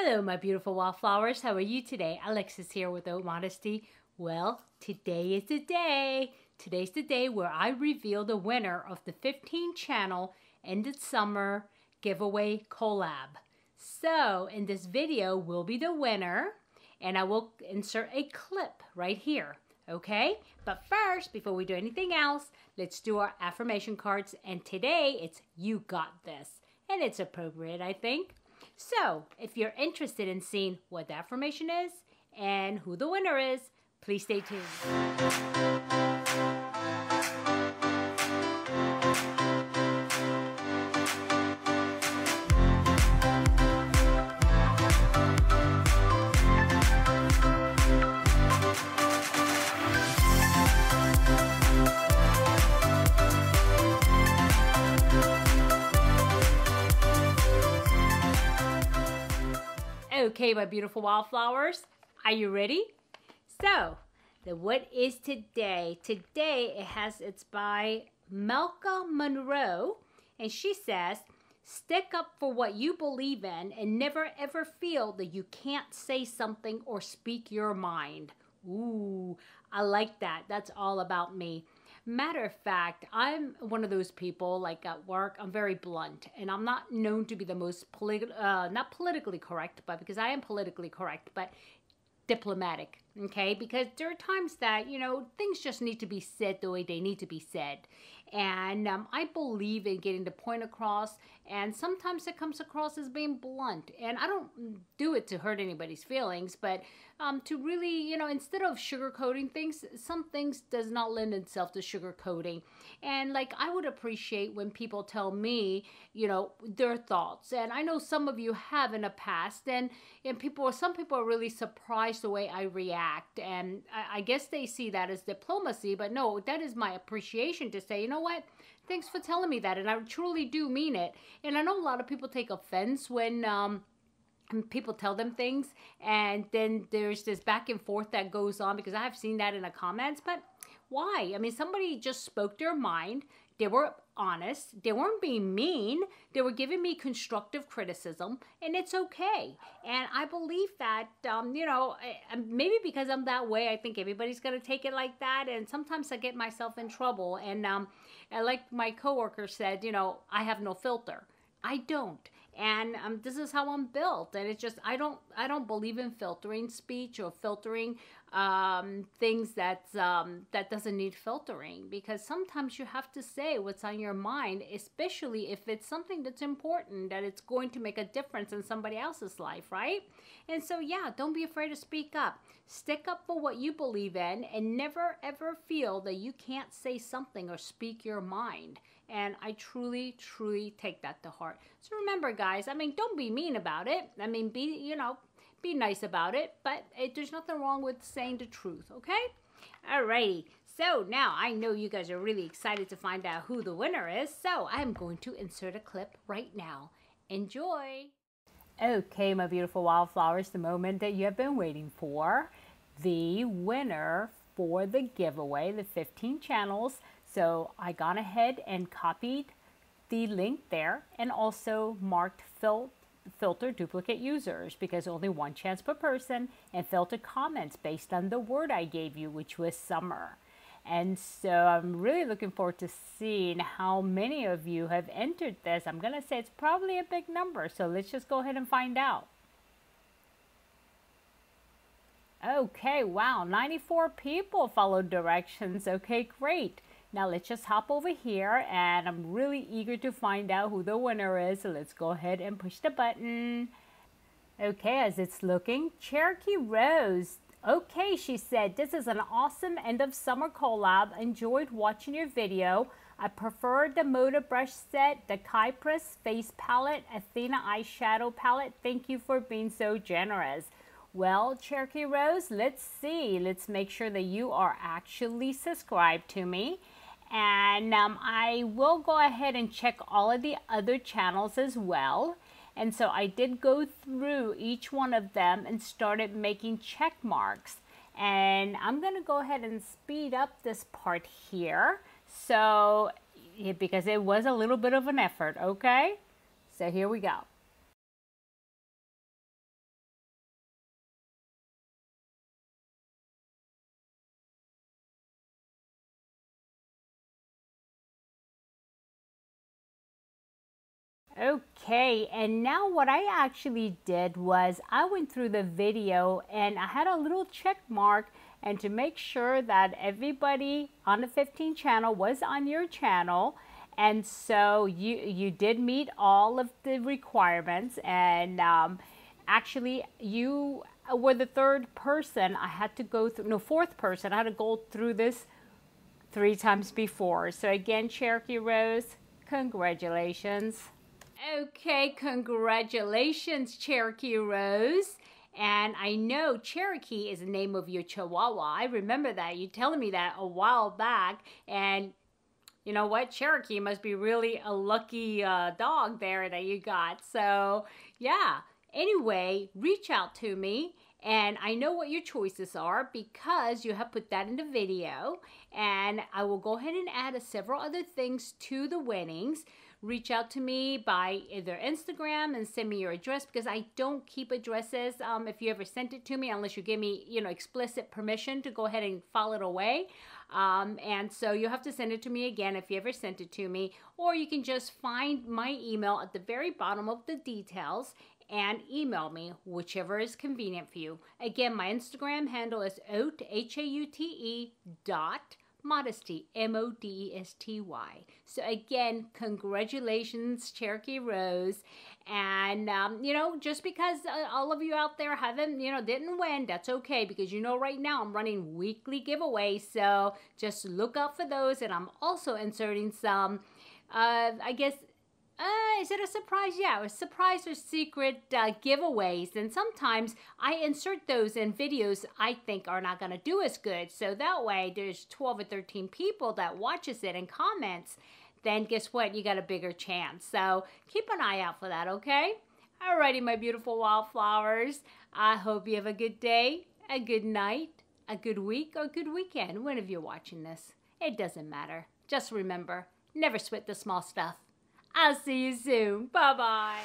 Hello, my beautiful wildflowers. How are you today? Alexis here with Modesty. Well, today is the day. Today's the day where I reveal the winner of the 15 channel Ended Summer giveaway collab. So, in this video will be the winner, and I will insert a clip right here. Okay? But first, before we do anything else, let's do our affirmation cards. And today, it's You Got This. And it's appropriate, I think. So, if you're interested in seeing what the affirmation is and who the winner is, please stay tuned. Okay, my beautiful wildflowers, are you ready? So, what is today? Today it's by Melka Monroe, and she says, stick up for what you believe in and never ever feel that you can't say something or speak your mind. Ooh, I like that. That's all about me. Matter of fact, I'm one of those people, like at work, I'm very blunt, and I'm not known to be the most not politically correct, but because I am politically correct, but diplomatic, okay? Because there are times that, you know, things just need to be said the way they need to be said. And I believe in getting the point across, and sometimes it comes across as being blunt. And I don't do it to hurt anybody's feelings, but to really, you know, instead of sugarcoating things, some things does not lend itself to sugarcoating. And like, I would appreciate when people tell me, you know, their thoughts. And I know some of you have in the past, and some people are really surprised the way I react. And I guess they see that as diplomacy, but no, that is my appreciation to say, you know what? Thanks for telling me that, and I truly do mean it. And I know a lot of people take offense when people tell them things, and then there's this back and forth that goes on, because I have seen that in the comments. But why? I mean, somebody just spoke their mind. They were honest. They weren't being mean. They were giving me constructive criticism, and it's okay. And I believe that, you know, maybe because I'm that way, I think everybody's going to take it like that. And sometimes I get myself in trouble. And like my coworker said, you know, I have no filter. I don't. And this is how I'm built. And it's just, I don't believe in filtering speech or filtering things that doesn't need filtering, because sometimes you have to say what's on your mind, especially if it's something that's important, that it's going to make a difference in somebody else's life, right? And so, yeah, don't be afraid to speak up. Stick up for what you believe in, and never ever feel that you can't say something or speak your mind. And I truly, truly take that to heart. So remember, guys, I mean, don't be mean about it. I mean, be nice about it, but there's nothing wrong with saying the truth, okay? Alrighty, so now I know you guys are really excited to find out who the winner is, so I'm going to insert a clip right now. Enjoy! Okay, my beautiful wildflowers, the moment that you have been waiting for. The winner for the giveaway, the 15 channels. So I gone ahead and copied the link there, and also marked filter duplicate users, because only one chance per person, and filter comments based on the word I gave you, which was summer. And so I'm really looking forward to seeing how many of you have entered this. I'm going to say it's probably a big number, so let's just go ahead and find out. Okay, wow, 94 people followed directions. Okay, great. Now let's just hop over here, and I'm really eager to find out who the winner is. So let's go ahead and push the button. Okay, as it's looking, Cherokee Rose. Okay, she said, this is an awesome end of summer collab. Enjoyed watching your video. I prefer the Moda brush set, the Kypris face palette, Athena eyeshadow palette. Thank you for being so generous. Well, Cherokee Rose, let's see. Let's make sure that you are actually subscribed to me. And I will go ahead and check all of the other channels as well. And so I did go through each one of them and started making check marks. And I'm going to go ahead and speed up this part here. So, because it was a little bit of an effort, okay? So here we go. Okay, and now what I actually did was I went through the video and I had a little check mark, and to make sure that everybody on the 15 channel was on your channel. And so you did meet all of the requirements, and actually you were the third person I had to go through, no, fourth person. I had to go through this 3 times before. So again, Cherokee Rose, congratulations. Okay, congratulations, Cherokee Rose. And I know Cherokee is the name of your Chihuahua. I remember that. You telling me that a while back. And you know what? Cherokee must be really a lucky dog there that you got. So, yeah. Anyway, reach out to me. And I know what your choices are because you have put that in the video. And I will go ahead and add several other things to the winnings. Reach out to me by either Instagram and send me your address, because I don't keep addresses if you ever sent it to me, unless you give me, you know, explicit permission to go ahead and file it away. And so you'll have to send it to me again if you ever sent it to me, or you can just find my email at the very bottom of the details and email me, whichever is convenient for you. Again, my Instagram handle is Haute, Haute, Modesty, Modesty. So again, congratulations, Cherokee Rose. And, you know, just because all of you out there haven't, you know, didn't win, that's okay. Because, you know, right now I'm running weekly giveaways. So just look out for those. And I'm also inserting some, I guess, is it a surprise? Yeah, a surprise or secret giveaways. And sometimes I insert those in videos I think are not going to do as good. So that way there's 12 or 13 people that watches it and comments. Then guess what? You got a bigger chance. So keep an eye out for that, okay? Alrighty, my beautiful wildflowers. I hope you have a good day, a good night, a good week, or a good weekend whenever you're watching this. It doesn't matter. Just remember, never sweat the small stuff. I'll see you soon. Bye-bye.